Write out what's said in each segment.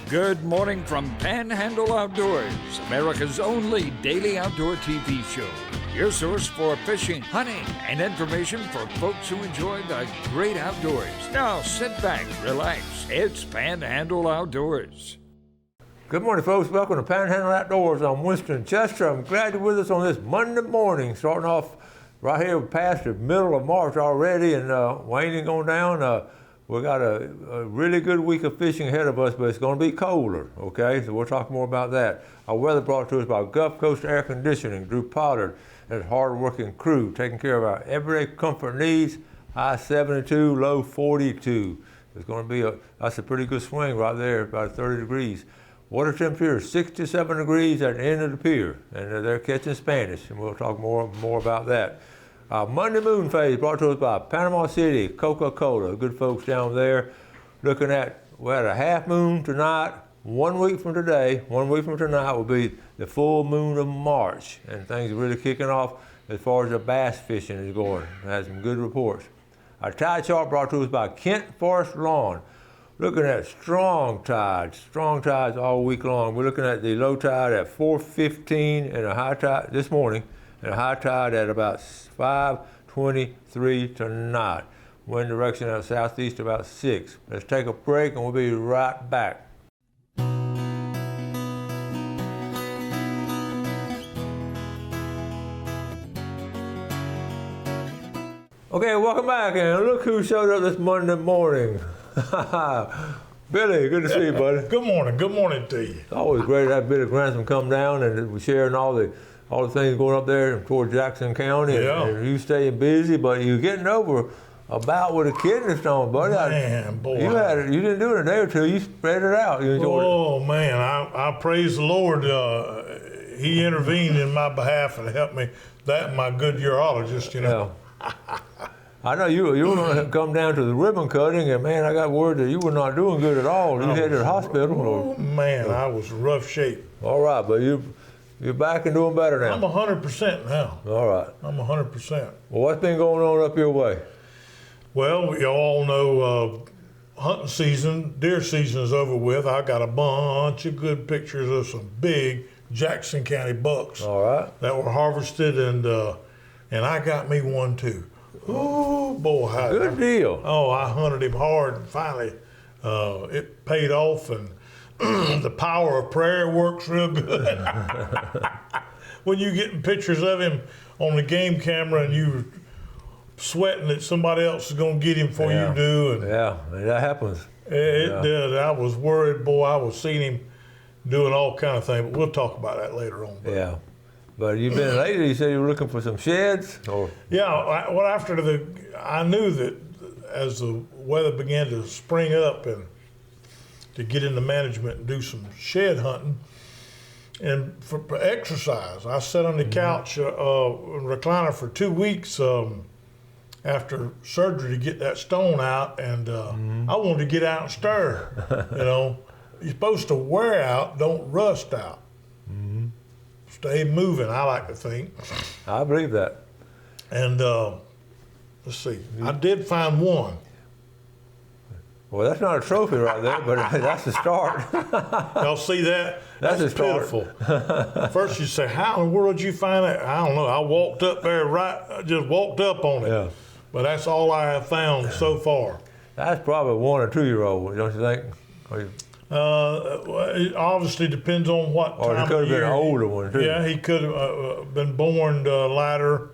Good morning from Panhandle Outdoors, America's only daily outdoor TV show. Your source for fishing, hunting, and information for folks who enjoy the great outdoors. Now sit back, relax. It's Panhandle Outdoors. Good morning, folks. Welcome to Panhandle Outdoors. I'm Winston Chester. I'm glad you're with us on this Monday morning, starting off right here past the middle of March already and waning on down. We got a really good week of fishing ahead of us, but it's going to be colder, okay? So we'll talk more about that. Our weather brought to us by Gulf Coast Air Conditioning, Drew Pollard and his hard-working crew, taking care of our everyday comfort needs. High 72, low 42. It's going to be that's a pretty good swing right there, about 30 degrees. Water temperature is 67 degrees at the end of the pier, and they're catching Spanish, and we'll talk more about that. Monday moon phase brought to us by Panama City, Coca-Cola, good folks down there. Looking at, we're at a half moon tonight. 1 week from today, 1 week from tonight will be the full moon of March, and things are really kicking off as far as the bass fishing is going. It has some good reports. Our tide chart brought to us by Kent Forest Lawn. Looking at strong tides all week long. We're looking at the low tide at 4:15 and a high tide this morning, and a high tide at about 5:23 tonight. Wind direction out southeast about 6. Let's take a break and we'll be right back. Okay, welcome back, and look who showed up this Monday morning. Billy, good to see you, buddy. Good morning to you. It's always great to have Billy Grantham come down, and we're sharing all the things going up there toward Jackson County. Yeah. And you staying busy, but you're getting over a bout with a kidney stone, buddy. Man, boy. You didn't do it in a day or two. You spread it out. You enjoyed it. Oh, man, I praise the Lord. He intervened in my behalf and helped me. That and my good urologist, you know. Yeah. I know you were going to come down to the ribbon cutting, and man, I got word that you were not doing good at all. You headed to the hospital. Oh, man, I was in rough shape. All right, but you're back and doing better now. I'm 100% now. All right. I'm 100%. Well, what's been going on up your way? Well, you all know hunting season, deer season is over with. I got a bunch of good pictures of some big Jackson County bucks. All right. That were harvested, and I got me one too. Oh, boy. Good deal. Oh, I hunted him hard, and finally it paid off, and the power of prayer works real good. When you getting pictures of him on the game camera and you sweating that somebody else is going to get him before you do. And yeah, that happens. It did. I was worried, boy. I was seeing him doing all kind of things, but we'll talk about that later on. Yeah. But you've been lately, you said you were looking for some sheds? Or? Yeah, I knew that as the weather began to spring up and to get into management and do some shed hunting, and for exercise. I sat on the couch, recliner for 2 weeks after surgery to get that stone out, and I wanted to get out and stir. You know, you're supposed to wear out, don't rust out. Stay moving, I like to think. I believe that. And let's see, I did find one. Well, that's not a trophy right there, but that's the start. Y'all see that? That's a start. Pitiful. First you say, how in the world did you find that? I don't know. I walked up there just walked up on it. Yeah. But that's all I have found so far. That's probably 1 or 2 year old, don't you think? It obviously depends on what or time it could have been an older one too. Yeah, he could have been born latter,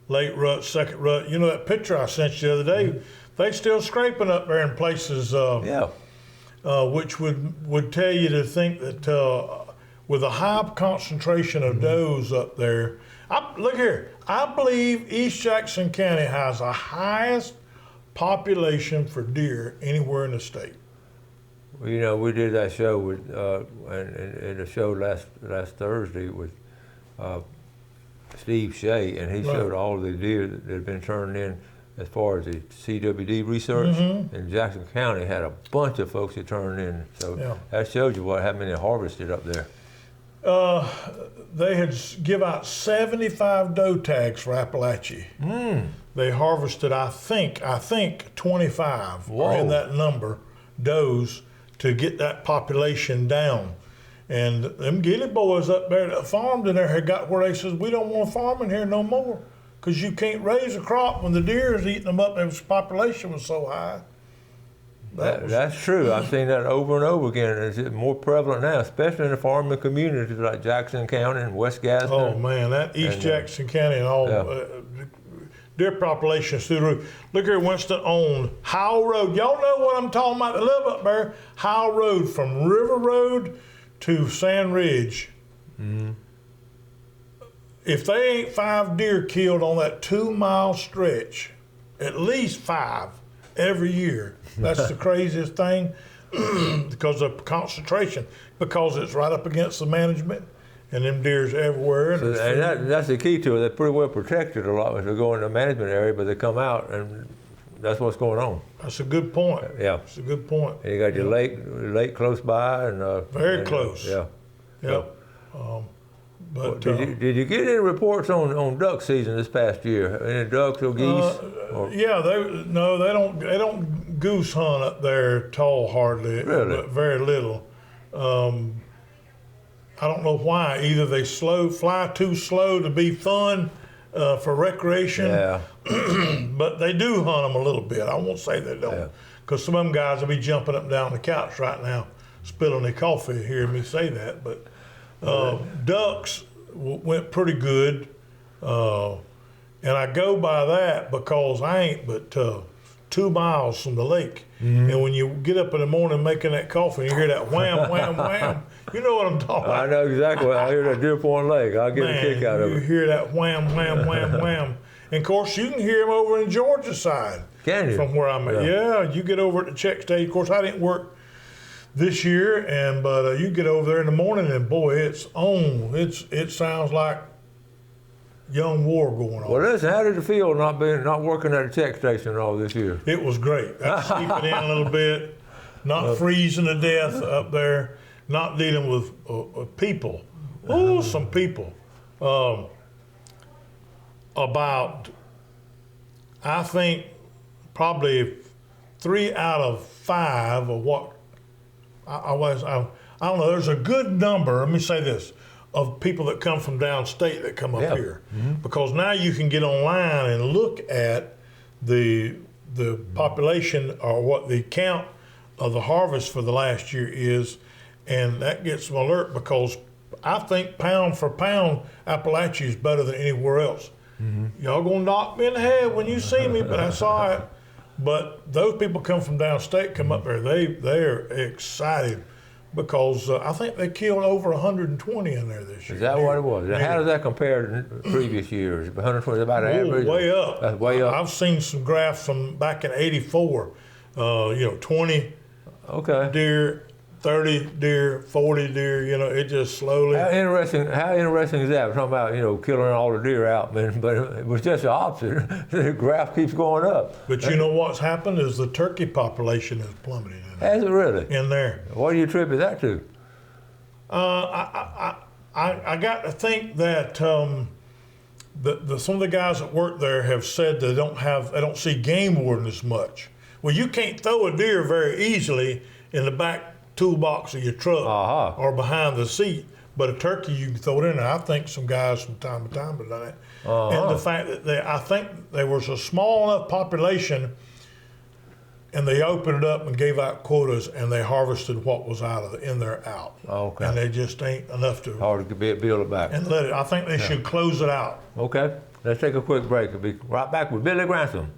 late rut, second rut. You know that picture I sent you the other day? They still scraping up there in places. Which would tell you to think that with a high concentration of does up there. Look here, I believe East Jackson County has the highest population for deer anywhere in the state. You know, we did that show with, in the show last Thursday with Steve Shea, and he showed all the deer that had been turned in as far as the CWD research. And Jackson County had a bunch of folks that turned in, so that showed you how many harvested up there. They had give out 75 doe tags for Appalachia. They harvested, I think 25 or in that number, does to get that population down. And them Gilly boys up there that farmed in there had got where they says, we don't want to farm in here no more because you can't raise a crop when the deer is eating them up and the population was so high. That's true. I've seen that over and over again. It's more prevalent now, especially in the farming communities like Jackson County and West Gadsden. Oh, man, that East Jackson County and all, deer populations through the roof. Look here, Winston, on Howell Road. Y'all know what I'm talking about. They live up there. Howell Road from River Road to Sand Ridge. Mm-hmm. If they ain't 5 deer killed on that 2-mile stretch, at least 5 every year, that's the craziest thing because of concentration, because it's right up against the management and them deer's everywhere. And that's the key to it. They're pretty well protected a lot when they go in the management area, but they come out and that's what's going on. That's a good point. Yeah. That's a good point. And you got your lake close by. And very close. Yeah. Yep. But did you get any reports on duck season this past year? Any ducks or geese? Yeah, they don't goose hunt up there at all hardly. Really? Very little. I don't know why. Either they fly too slow to be fun for recreation. Yeah. But they do hunt them a little bit. I won't say they don't, because some of them guys will be jumping up and down the couch right now, spilling their coffee hearing me say that. But ducks went pretty good, and I go by that because I ain't but 2 miles from the lake. Mm-hmm. And when you get up in the morning making that coffee and you hear that wham, wham, wham, you know what I'm talking about. I know exactly. I hear that Deer Point Lake. I'll get a kick out of it. You hear that wham, wham, wham, wham. And of course, you can hear them over in Georgia side. Can you? From where I'm at. Yeah, you get over at the check stage. Of course, I didn't work this year, but you get over there in the morning and boy, it's on. It sounds like young war going on. Well, listen, how did it feel not working at the check station all this year? It was great. Sleeping in a little bit, not freezing to death up there, not dealing with people. Oh, some people. About, I think, probably 3 out of 5 of what I don't know. There's a good number. Let me say this. Of people that come from downstate that come up here, because now you can get online and look at the population or what the count of the harvest for the last year is, and that gets them alert because I think pound for pound Appalachia is better than anywhere else. Mm-hmm. Y'all gonna knock me in the head when you see me, but that's all right. But those people come from downstate, come up there, they're excited. Because I think they killed over 120 in there this year. Is that what it was? How does that compare to previous years? 120 is about average? Way up. That's way up. I've seen some graphs from back in '84. 20 deer, 30 deer, 40 deer. It just slowly. How interesting is that? We're talking about killing all the deer out, but it was just the opposite. The graph keeps going up. But you know what's happened is the turkey population has plummeted. Has it really? In there. What do you attribute that to? I got to think that some of the guys that work there have said they don't see game warden as much. Well, you can't throw a deer very easily in the back toolbox of your truck or behind the seat, but a turkey you can throw it in there. I think some guys from time to time have done that. And the fact that I think there was a small enough population. And they opened it up and gave out quotas, and they harvested what was in there out. Okay. And they just ain't enough to hard to build it back. And let it. I think they should close it out. Okay. Let's take a quick break. We'll be right back with Billy Grantham.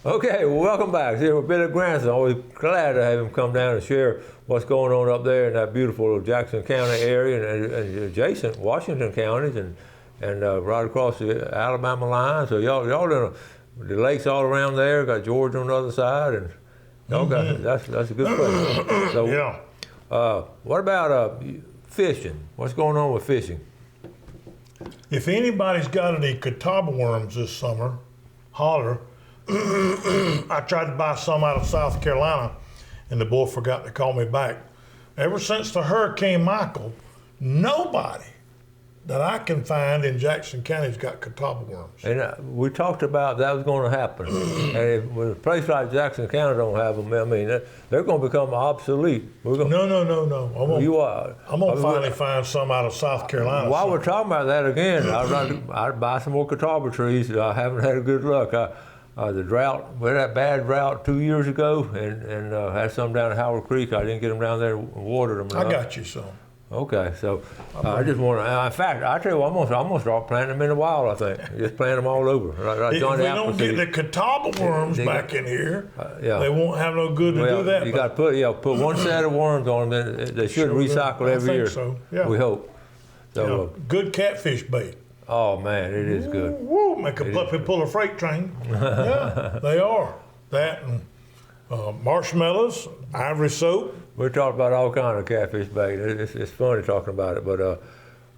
Okay, well, welcome back. Here with Billy Grantham. Always glad to have him come down and share what's going on up there in that beautiful Jackson County area and adjacent Washington counties and right across the Alabama line. So y'all the lakes all around there. Got Georgia on the other side, and y'all got that's a good place. So what about fishing? What's going on with fishing? If anybody's got any catawba worms this summer, holler. I tried to buy some out of South Carolina, and the boy forgot to call me back. Ever since the Hurricane Michael, nobody that I can find in Jackson County's got catawba worms. And we talked about that was going to happen. And if, with a place like Jackson County don't have them, I mean, they're going to become obsolete. No. I'm gonna finally find some out of South Carolina. While we're talking about that again, I'd buy some more catawba trees. I haven't had good luck. The drought, we had that bad drought 2 years ago, and had some down at Howard Creek. I didn't get them down there and watered them. I got you some. Okay, so I just want to. In fact, I tell you what, I'm gonna start planting them in the wild. I think just plant them all over. Like If we don't get the catawba worms back in here, they won't have no good to do that. You got to put one set of worms on them. They should recycle every year. So. Yeah. We hope. So good catfish bait. Oh man, it is good. Woo! Make a puppy pull a freight train. Yeah, they are. That and marshmallows, ivory soap. We're talking about all kinds of catfish bait. It's funny talking about it, but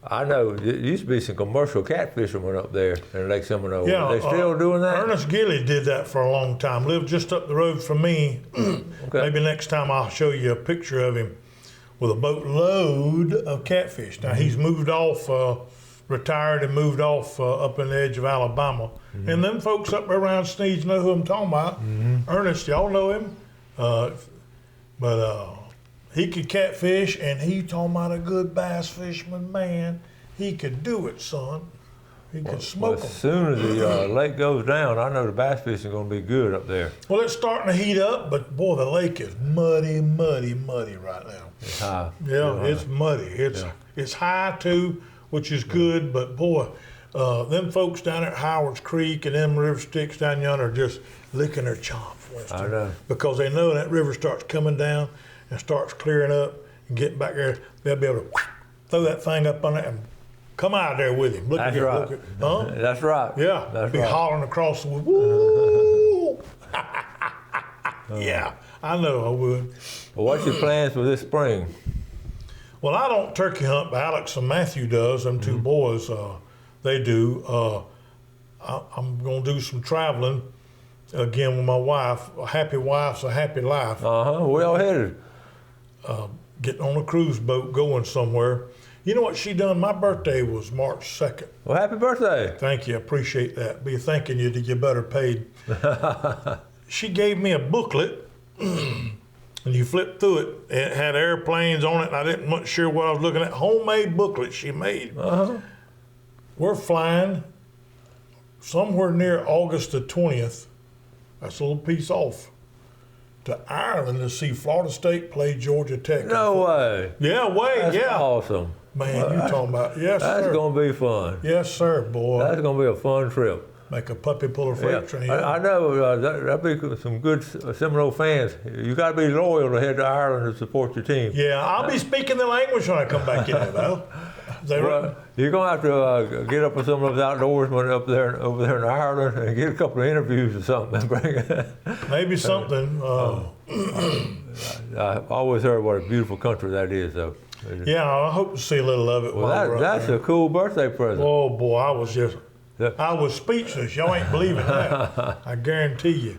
I know there used to be some commercial catfishermen up there in Lake Seminole. Yeah, Are they still doing that? Ernest Gilly did that for a long time. Lived just up the road from me. Okay. Maybe next time I'll show you a picture of him with a boatload of catfish. Now he's moved off, retired and moved off up in the edge of Alabama. Mm-hmm. And them folks up around Sneeds know who I'm talking about. Mm-hmm. Ernest, y'all know him. But he could catfish, and he talking about a good bass fisherman, man. He could do it, son. He could smoke them. As soon as the lake goes down, I know the bass fishing is going to be good up there. Well, it's starting to heat up, but boy, the lake is muddy, muddy, muddy right now. It's high. Yeah, it's muddy. It's high too, which is good, but boy, them folks down at Howard's Creek and them river sticks down yonder are just licking their chops, Winston. I know. Because they know that river starts coming down and starts clearing up and getting back there, they'll be able to throw that thing up on it and come out there with him. That's right. Huh? That's right. Yeah. That's be right. hollering across the woo. Yeah, I know I would. Well, what's your plans for this spring? Well, I don't turkey hunt, but Alex and Matthew does. Them two boys, they do. I'm going to do some traveling again with my wife. A happy wife's a happy life. Where y'all headed? Getting on a cruise boat, going somewhere. You know what she done? My birthday was March 2nd. Well, happy birthday. Thank you. I appreciate that. Be thanking you to get better paid. She gave me a booklet, and you flip through it. It had airplanes on it, and I didn't much sure what I was looking at. Homemade booklet she made. We're flying somewhere near August the 20th. That's a little piece off. To Ireland to see Florida State play Georgia Tech. No way. Yeah, That's awesome. Man, you talking about, yes, That's sir. going to be fun. Yes, sir, boy. That's going to be a fun trip. Make a puppy pull a freight train. I know that'll be some good Seminole fans. You got to be loyal to head to Ireland to support your team. Yeah, I'll be speaking the language when I come back in there, though. You're going to have to get up with some of those outdoorsmen over there in Ireland and get a couple of interviews or something. And bring Maybe something. I've always heard what a beautiful country that is, though. Yeah, I hope to see a little of it. Well, that's a cool birthday present. Oh boy, I was speechless. Y'all ain't believing that. I guarantee you.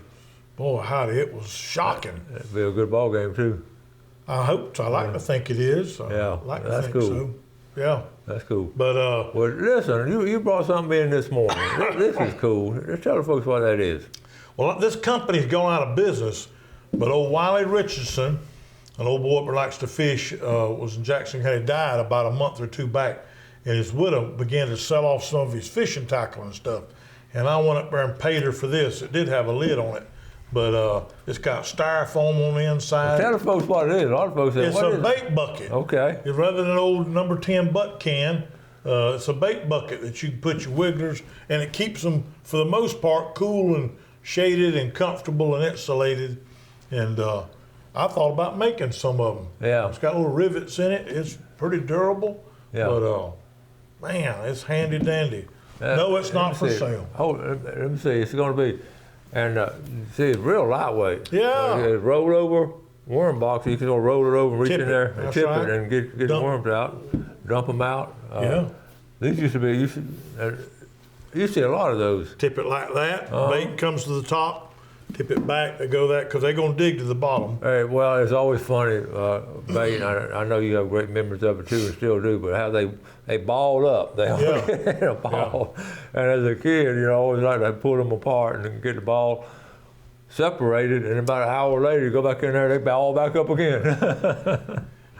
Boy, howdy, it was shocking. It'll be a good ball game too. I hope so. I like to think it is. That's cool. So. Yeah. That's cool. But well, listen, you brought something in this morning. This is cool. Just tell the folks what that is. Well, this company's gone out of business, but old Wiley Richardson, an old boy that likes to fish, was in Jackson County, died about a month or two back, and his widow began to sell off some of his fishing tackle and stuff. And I went up there and paid her for this. It did have a lid on it, but it's got styrofoam on the inside. Tell the folks what it is. A lot of folks say, it's a bait bucket. Okay. It's rather than an old number 10 butt can. It's a bait bucket that you can put your wigglers, and it keeps them, for the most part, cool and shaded and comfortable and insulated. And I thought about making some of them. Yeah. It's got little rivets in it. It's pretty durable. Yeah. But man, it's handy dandy. No, it's not for sale. Let me see. It's going to be, and see, it's real lightweight. Yeah. It's roll over worm box. You can go roll it over, reach in there, and tip it, and get the worms out, dump them out. These used to be. You see a lot of those. Tip it like that. Bait comes to the top. tip it back, they go that, because they're going to dig to the bottom. Hey, well, it's always funny, baiting. I know you have great memories of it too, and still do. But how they balled up, they always had a ball. Yeah. And as a kid, I always like to pull them apart and get the ball separated, and about an hour later, you go back in there, they ball back up again.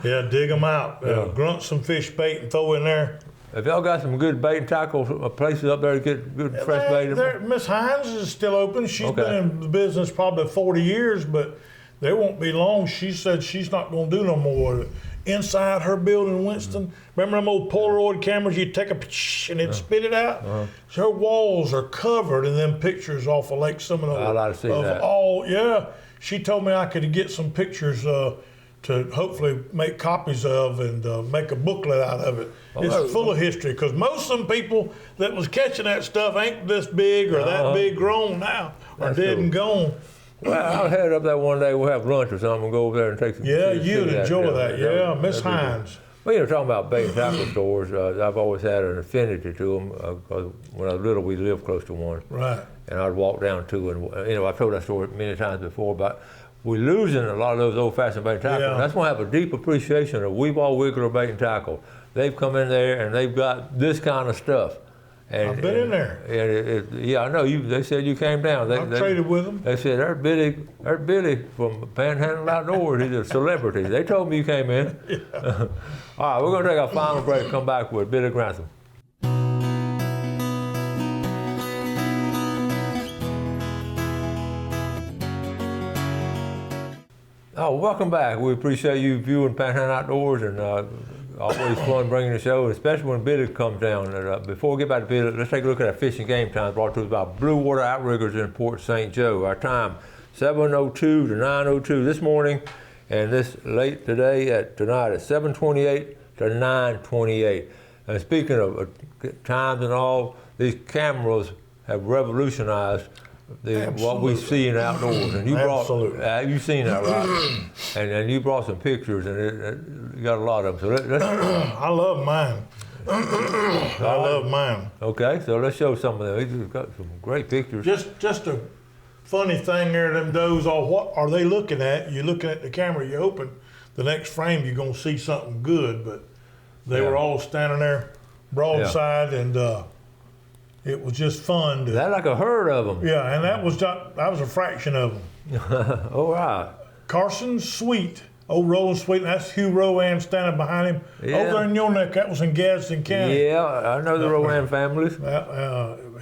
Yeah, dig them out. Grunt some fish bait and throw in there. Have y'all got some good bait and tackle places up there to get good fresh bait? Miss Hines is still open. She's been in the business probably 40 years, but there won't be long. She said she's not going to do no more. Inside her building in Winston, remember them old Polaroid cameras? You'd take a and it'd spit it out? So her walls are covered in them pictures off of Lake Seminole. I'd like to see that. She told me I could get some pictures to hopefully make copies of and make a booklet out of it. It's full of history, because most of them people that was catching that stuff ain't this big or that big grown now, or dead and gone. Well, I'll head up there one day. We'll have lunch or something and go over there and take some. Yeah, you'd enjoy that. Yeah, Miss Hines. Well, talking about bait and tackle stores, I've always had an affinity to them, because when I was little, we lived close to one. Right. And I'd walk down to, and I've told that story many times before, but we're losing a lot of those old-fashioned bait and tackle. Yeah. That's why I have a deep appreciation of Weeball Wiggler bait and tackle. They've come in there and they've got this kind of stuff. And, I've been in there. And I know you. They said you came down. I've traded with them. They said, there's Billy from Panhandle Outdoors. He's a celebrity. They told me you came in. Yeah. All right, we're going to take our final break and come back with Billy Grantham. Oh, welcome back. We appreciate you viewing Panhandle Outdoors, and always fun bringing the show, especially when Billy comes down. Before we get back to Billy, let's take a look at our fishing game time brought to us by Blue Water Outriggers in Port St. Joe. Our time, 7:02 to 9:02 this morning, and this late tonight at 7:28 to 9:28. And speaking of times and all, these cameras have revolutionized what we see in outdoors. And you you've seen that, right? and you brought some pictures, and you got a lot of them. So let's I love mine. I love mine. Okay, so let's show some of them. We've got some great pictures. Just a funny thing there, them does, what are they looking at? You're looking at the camera, you open the next frame, you're going to see something good, but they were all standing there broadside, and it was just fun. That like a herd of them. Yeah, and that was a fraction of them. All right. Carson Sweet, old Roland Sweet, and that's Hugh Rowan standing behind him. Yeah. Over there in your neck, that was in Gadsden County. Yeah, I know the Rowan families.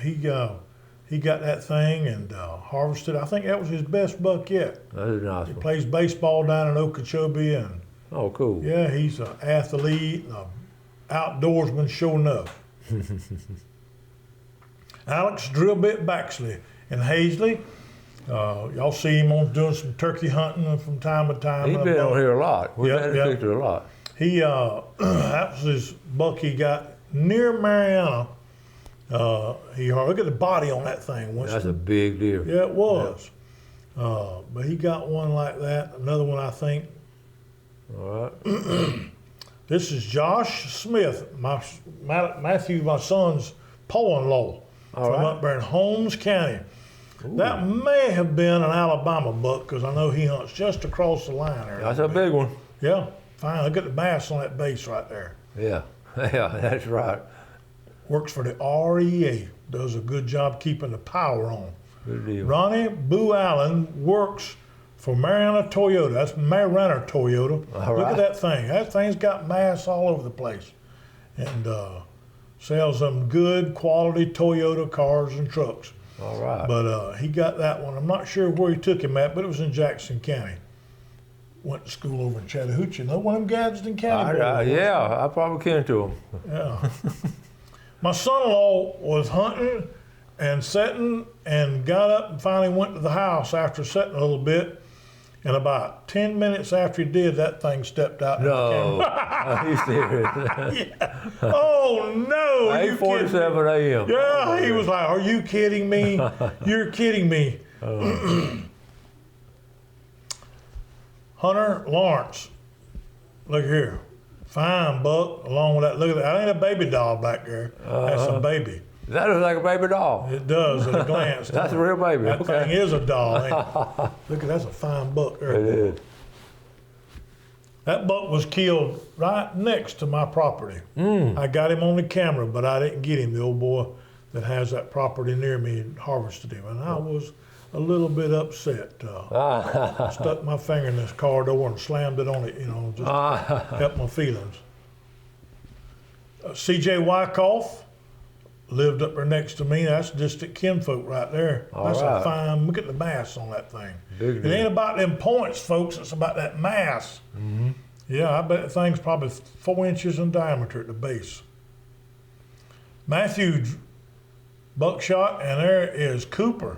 He got that thing and harvested. I think that was his best buck yet. That is nice. He plays baseball down in Okeechobee, and oh, cool. yeah, he's an athlete, an outdoorsman, sure enough. Alex Drillbit Baxley in Hazley. Y'all see him doing some turkey hunting from time to time. He's been on here a lot. We've had his picture a lot. He that was his buck he got near Mariana. Look at the body on that thing. That's a big deer. Yeah, it was. Yeah. But he got one like that. Another one, I think. All right. This is Josh Smith, Matthew, my son's Paul-in-law from up there in Holmes County. Ooh. That may have been an Alabama buck, because I know he hunts just across the line there. That's a big one. Yeah, fine. Look at the bass on that base right there. Yeah, yeah, that's right. Works for the REA. Does a good job keeping the power on. Good deal. Ronnie Boo Allen works for Mariana Toyota. That's Mariana Toyota. Look at that thing. That thing's got mass all over the place. And sells them good quality Toyota cars and trucks. All right. But he got that one. I'm not sure where he took him at, but it was in Jackson County. Went to school over in Chattahoochee. Know one of them Gadsden County boys? Yeah, I probably can to him. Yeah. My son-in-law was hunting and setting and got up and finally went to the house after setting a little bit. And about 10 minutes after he did, that thing stepped out. No, are you serious? Yeah. Oh, no. 8:47 a.m. Yeah, he was like, are you kidding me? You're kidding me. Hunter Lawrence. Look here. Fine buck along with that. Look at that. That ain't a baby doll back there. That's a baby. That looks like a baby doll. It does at a glance. That's a real baby. That Okay. thing is a doll, ain't it? Look, that's a fine buck there. It is. That buck was killed right next to my property. I got him on the camera, but I didn't get him. The old boy that has that property near me harvested him, and I was a little bit upset. Stuck my finger in this car door and slammed it on it, just help my feelings. C.J. Wyckoff lived up there next to me. That's distant kinfolk right there. That's a fine, look at the mass on that thing. It ain't about them points, folks. It's about that mass. Yeah, I bet the thing's probably 4 inches in diameter at the base. Matthew buckshot, and there is Cooper,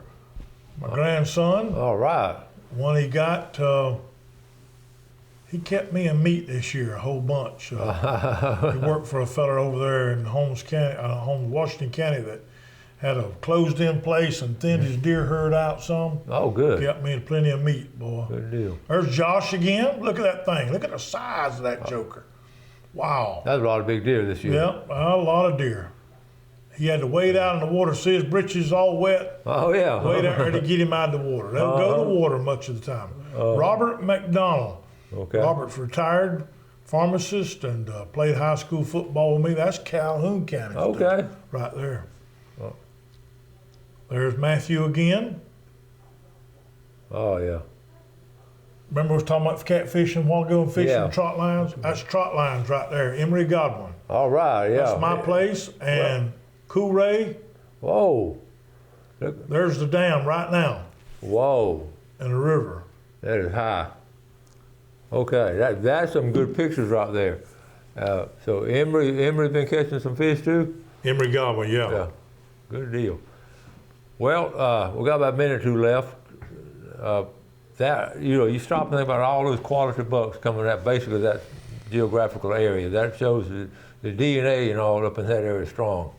my grandson. All right. One he got, he kept me in meat this year, a whole bunch. He worked for a fella over there in Holmes County, Washington County, that had a closed-in place and thinned his deer herd out some. Oh, good. Kept me plenty of meat, boy. Good deal. There's Josh again. Look at that thing. Look at the size of that joker. Wow. That's a lot of big deer this year. Yep, a lot of deer. He had to wade out in the water, see his britches all wet. Oh, yeah. Wade out there to get him out of the water. They don't go to the water much of the time. Robert McDonald. Okay. Robert's retired pharmacist and played high school football with me. That's Calhoun County. Okay. Right there. There's Matthew again. Oh, yeah. Remember I was talking about catfishing a while ago and fishing Yeah. trot lines? That's trot lines right there. Emery Godwin. All right, yeah. That's my place. And Cool Ray, Whoa. Look. there's the dam right now Whoa. in the river. That is high. Okay, that's some good pictures right there. So Emery been catching some fish too? Emery Godwin, yeah. Yeah, good deal. Well, we got about a minute or two left. You stop and think about all those quality bucks coming out basically that geographical area. That shows the DNA and all up in that area is strong.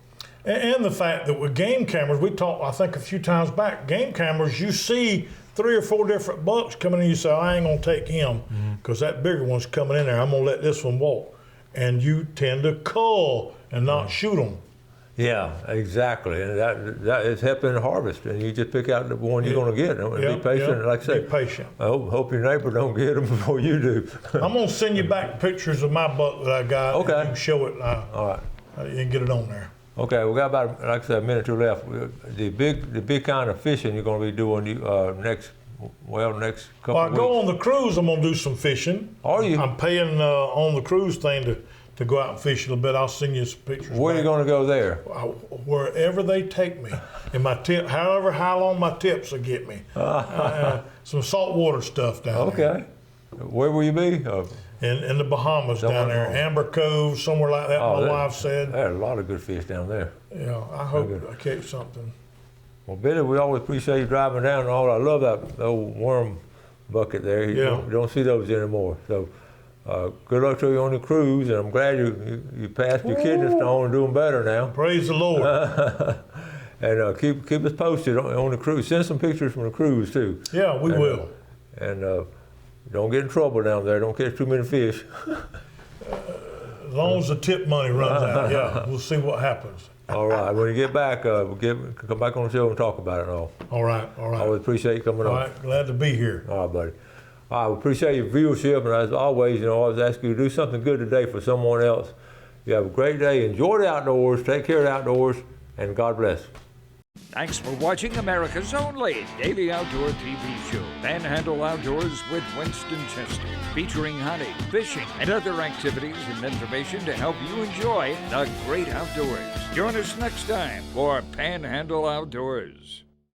And the fact that with game cameras, we talked, I think, a few times back, game cameras, you see 3 or 4 different bucks coming in, you say, I ain't gonna take him because that bigger one's coming in there. I'm gonna let this one walk. And you tend to cull and not shoot them. Yeah, exactly. And that is helping harvest. And you just pick out the one you're going to get. And be patient. And like I say, be patient. I hope your neighbor don't get them before you do. I'm going to send you back pictures of my buck that I got. Okay. And you can show it. All right. You can get it on there. Okay, we got about, like I said, a minute or two left. The big kind of fishing you're going to be doing next couple Well, I of weeks. go on the cruise, I'm going to do some fishing. Are you? I'm paying on the cruise thing to go out and fish a little bit. I'll send you some pictures. Where are you going to go there? Wherever they take me. And my tip, however how long my tips will get me. Some saltwater stuff down there. Okay. Where will you be? In the Bahamas down there. Amber Cove, somewhere like that, my wife said. There's a lot of good fish down there. Yeah, I hope I catch something. Well, Billy, we always appreciate you driving down and all. I love that old worm bucket there. You don't see those anymore. So good luck to you on the cruise, and I'm glad you passed your kidney stone and doing better now. Praise the Lord. And keep us posted on the cruise. Send some pictures from the cruise too. Yeah, we will. And don't get in trouble down there. Don't catch too many fish. As long as the tip money runs out, yeah, we'll see what happens. All right. When you get back, come back on the show and talk about it all. All right. I always appreciate you coming on. All right, glad to be here. All right, buddy. I appreciate your viewership, and as always, I always ask you to do something good today for someone else. You have a great day. Enjoy the outdoors. Take care of the outdoors, and God bless. Thanks for watching America's only daily outdoor TV show, Panhandle Outdoors with Winston Chester, featuring hunting, fishing, and other activities and information to help you enjoy the great outdoors. Join us next time for Panhandle Outdoors.